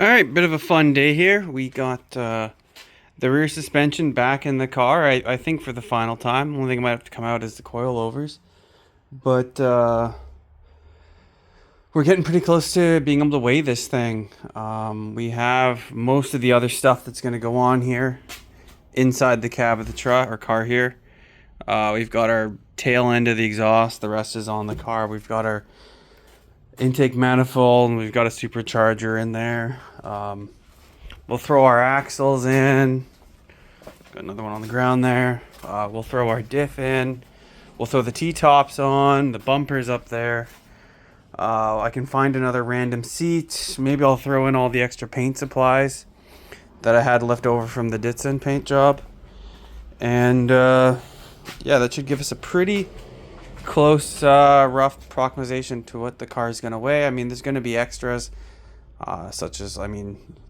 Alright, bit of a fun day here. We got the rear suspension back in the car, I think for the final time. Only thing I might have to come out is the coilovers. But we're getting pretty close to being able to weigh this thing. We have most of the other stuff that's going to go on here inside the cab of the truck or car here. We've got our tail end of the exhaust. The rest is on the car. We've got our intake manifold, and we've got a supercharger in there. We'll throw our axles in. Got another one on the ground there. We'll throw our diff in. We'll throw the T-tops on. The bumper's up there. I can find another random seat. Maybe I'll throw in all the extra paint supplies that I had left over from the Ditson paint job. And yeah, that should give us a pretty close, rough approximation to what the car is going to weigh. I mean, there's going to be extras, such as,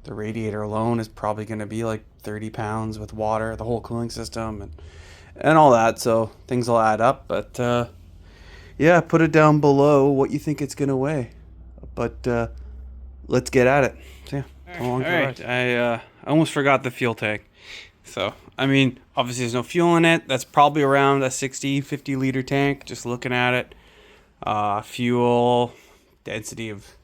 the radiator alone is probably going to be like 30 pounds with water, the whole cooling system, and all that. So things will add up. But yeah, put it down below what you think it's going to weigh. But let's get at it. So yeah, all right. I almost forgot the fuel tank. So, I mean, obviously there's no fuel in it. That's probably around a 50 liter tank, just looking at it. Fuel density of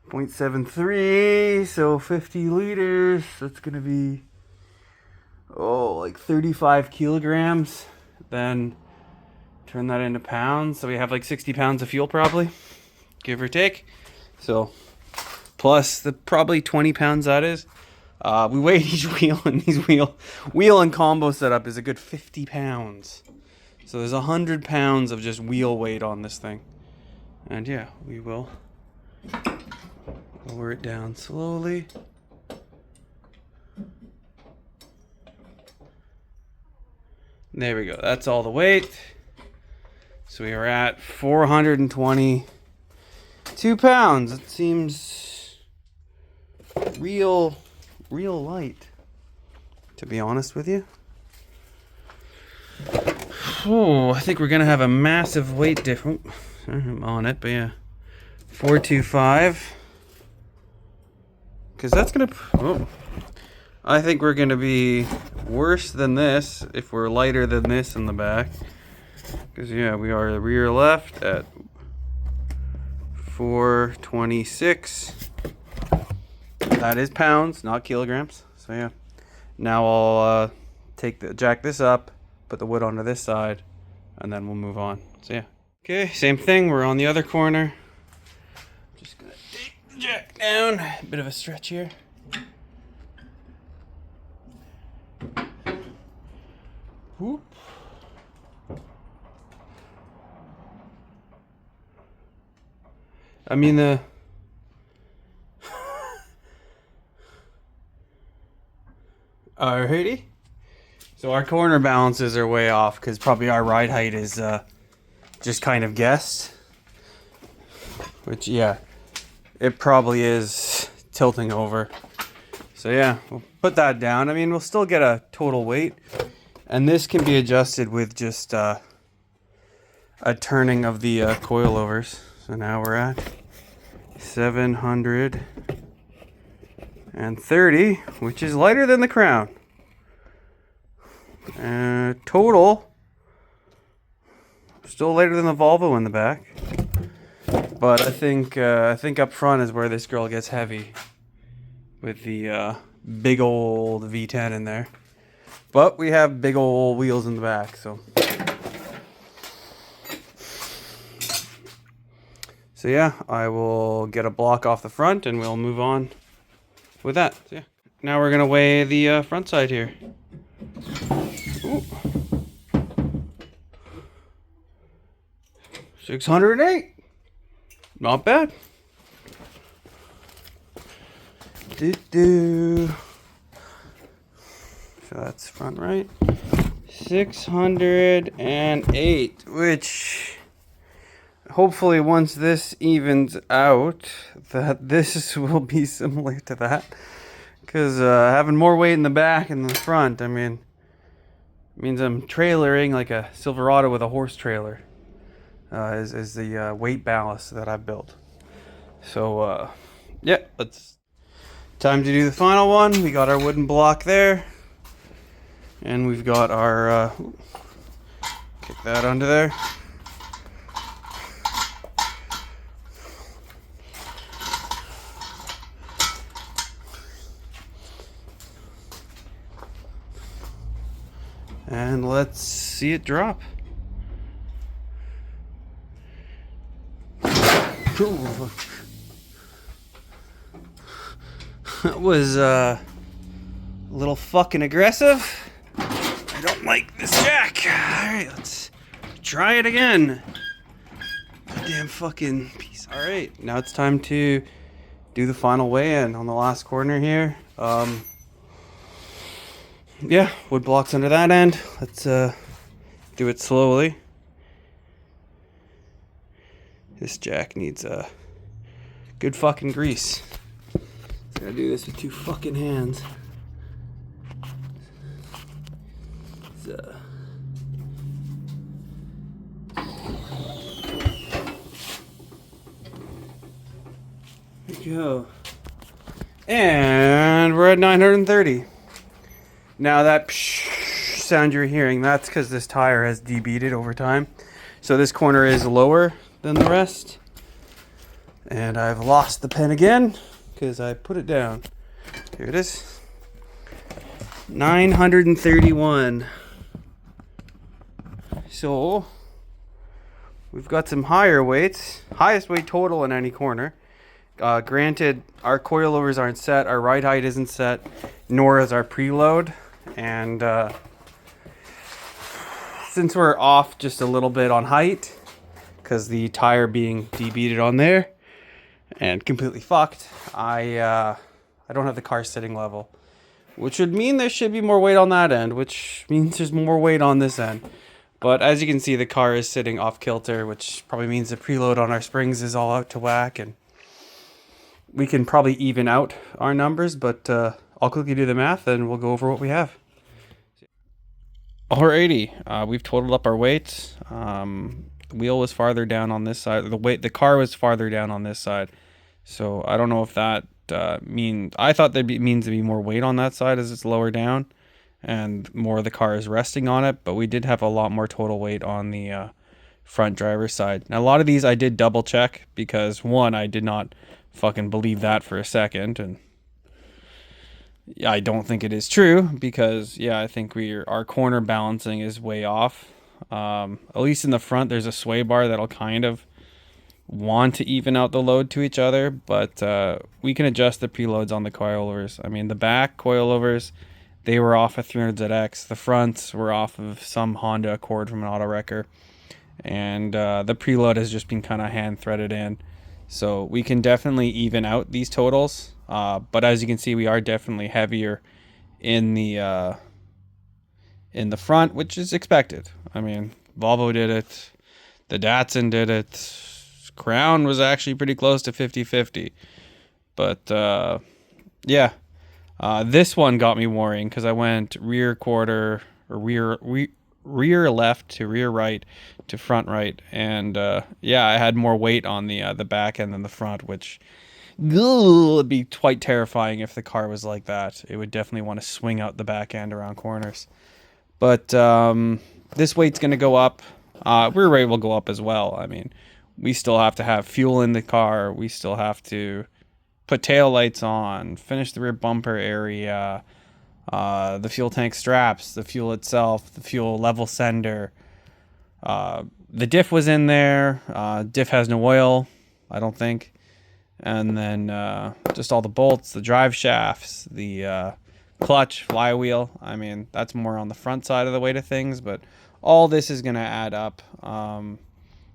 0.73, so 50 liters. That's going to be, like 35 kilograms. Then turn that into pounds. So we have like 60 pounds of fuel probably, give or take. So, plus the probably 20 pounds that is. We weighed each wheel, and these wheel and combo setup is a good 50 pounds. So there's 100 pounds of just wheel weight on this thing. And yeah, we will lower it down slowly. There we go. That's all the weight. So we are at 422 pounds. It seems real light, to be honest with you. Oh, I think we're gonna have a massive weight difference on it, but yeah, 425, because that's gonna. Oh, I think we're gonna be worse than this if we're lighter than this in the back. Because yeah, we are the rear left at 426. That is pounds, not kilograms. So yeah, now I'll jack this up, put the wood onto this side, and then we'll move on. So yeah. Okay, same thing. We're on the other corner. Just gonna take the jack down. A bit of a stretch here. Whoop. I mean the. Alrighty. So our corner balances are way off because probably our ride height is just kind of guessed. Which, yeah, it probably is tilting over. So yeah, we'll put that down. I mean, we'll still get a total weight. And this can be adjusted with just a turning of the coilovers. So now we're at 730, which is lighter than the Crown. Total, still lighter than the Volvo in the back. But I think up front is where this girl gets heavy with the big old V10 in there. But we have big old wheels in the back, so. So yeah, I will get a block off the front and we'll move on with that. So yeah. Now we're gonna weigh the front side here. Ooh. 608. Not bad. So that's front right. 608, which hopefully once this evens out, that this will be similar to that. Because having more weight in the back and the front, I mean, means I'm trailering like a Silverado with a horse trailer. Is the weight ballast that I've built. So yeah, let's Time to do the final one. We got our wooden block there. And we've got our, kick that under there. And let's see it drop. That was a little fucking aggressive. I don't like this jack. Alright, let's try it again. Goddamn fucking piece. Alright, now it's time to do the final weigh-in on the last corner here. Yeah, wood blocks under that end. Let's do it slowly. This jack needs a good fucking grease. Gotta do this with 2 fucking hands. There we go. And we're at 930. Now that sound you're hearing, that's because this tire has debeaded over time. So this corner is lower than the rest. And I've lost the pen again because I put it down. Here it is. 931. So we've got some higher weights. Highest weight total in any corner. Granted, our coilovers aren't set. Our ride height isn't set. Nor is our preload. And since we're off just a little bit on height, because the tire being debeaded on there and completely fucked, I don't have the car sitting level, which would mean there should be more weight on that end, which means there's more weight on this end. But as you can see, the car is sitting off kilter, which probably means the preload on our springs is all out to whack, and we can probably even out our numbers, but I'll quickly do the math and we'll go over what we have. Alrighty, we've totaled up our weights. The wheel was farther down on this side. The car was farther down on this side. So I don't know if that means, I thought that means to be more weight on that side as it's lower down and more of the car is resting on it. But we did have a lot more total weight on the front driver's side. Now a lot of these I did double check because one, I did not fucking believe that for a second, and I don't think it is true because I think our corner balancing is way off. At least in the front there's a sway bar that'll kind of want to even out the load to each other, but we can adjust the preloads on the coilovers. I mean, the back coilovers, they were off a 300ZX. The fronts were off of some Honda Accord from an auto wrecker, and the preload has just been kind of hand threaded in. So we can definitely even out these totals, but as you can see, we are definitely heavier in the front, which is expected. I mean, Volvo did it, the Datsun did it, Crown was actually pretty close to 50-50. But this one got me worrying because I went rear quarter or rear left to rear right to front right, and I had more weight on the back end than the front, which would be quite terrifying if the car was like that. It would definitely want to swing out the back end around corners. But this weight's going to go up. Rear weight will go up as well. I mean, we still have to have fuel in the car. We still have to put tail lights on, finish the rear bumper area, the fuel tank straps, the fuel itself, the fuel level sender. The diff was in there. Diff has no oil, I don't think. And then just all the bolts, the drive shafts, the clutch, flywheel. I mean, that's more on the front side of the weight of things, but all this is going to add up.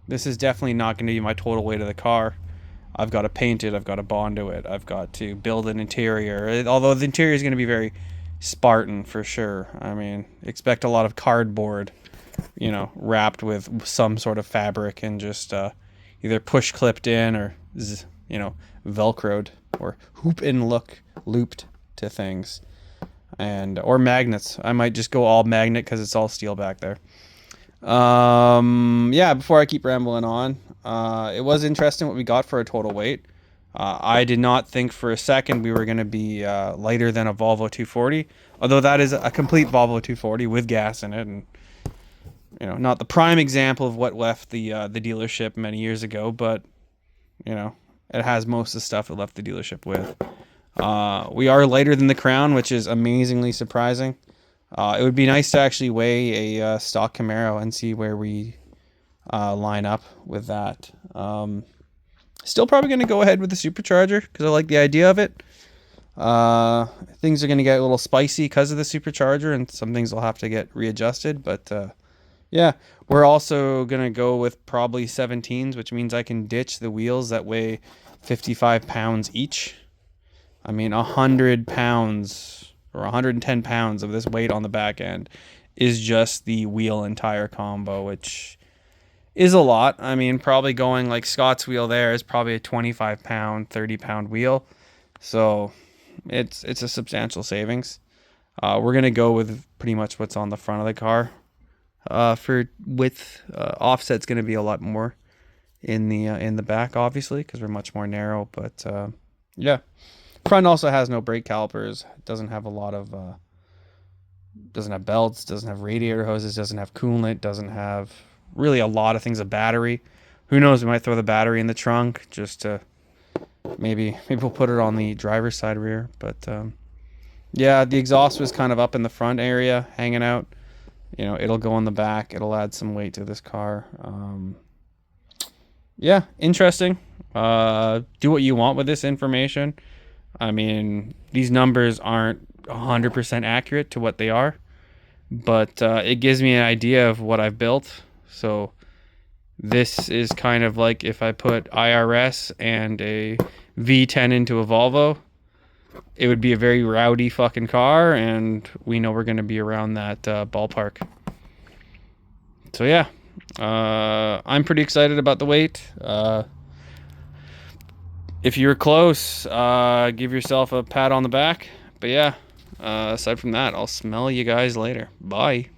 This is definitely not going to be my total weight of the car. I've got to paint it. I've got to bond to it. I've got to build an interior. Although the interior is going to be very Spartan for sure. I mean, expect a lot of cardboard, wrapped with some sort of fabric and just either push clipped in or, Velcroed or hoop and look looped to things. Or magnets. I might just go all magnet because it's all steel back there. Before I keep rambling on, it was interesting what we got for a total weight. I did not think for a second we were going to be lighter than a Volvo 240, although that is a complete Volvo 240 with gas in it, and not the prime example of what left the dealership many years ago, but it has most of the stuff it left the dealership with. We are lighter than the Crown, which is amazingly surprising. It would be nice to actually weigh a stock Camaro and see where we line up with that. Still probably going to go ahead with the supercharger because I like the idea of it. Things are going to get a little spicy because of the supercharger, and some things will have to get readjusted. But yeah, we're also going to go with probably 17s, which means I can ditch the wheels that weigh 55 pounds each. I mean, 100 pounds or 110 pounds of this weight on the back end is just the wheel and tire combo, which is a lot. I mean, probably going like Scott's wheel there is probably a 25 pound, 30 pound wheel. So it's a substantial savings. We're going to go with pretty much what's on the front of the car. For width, offset's going to be a lot more in the back, obviously, because we're much more narrow. But yeah, front also has no brake calipers. Doesn't have a lot of doesn't have belts. Doesn't have radiator hoses. Doesn't have coolant. Doesn't have really a lot of things. A battery. Who knows? We might throw the battery in the trunk just to maybe we'll put it on the driver's side rear. But yeah, the exhaust was kind of up in the front area, hanging out. It'll go on the back. It'll add some weight to this car. Yeah, interesting. Do what you want with this information. I mean, these numbers aren't 100% accurate to what they are, but it gives me an idea of what I've built. So this is kind of like if I put IRS and a V10 into a Volvo, it would be a very rowdy fucking car, and we know we're going to be around that ballpark. So yeah, I'm pretty excited about the weight. If you're close, give yourself a pat on the back. But yeah, aside from that, I'll smell you guys later. Bye.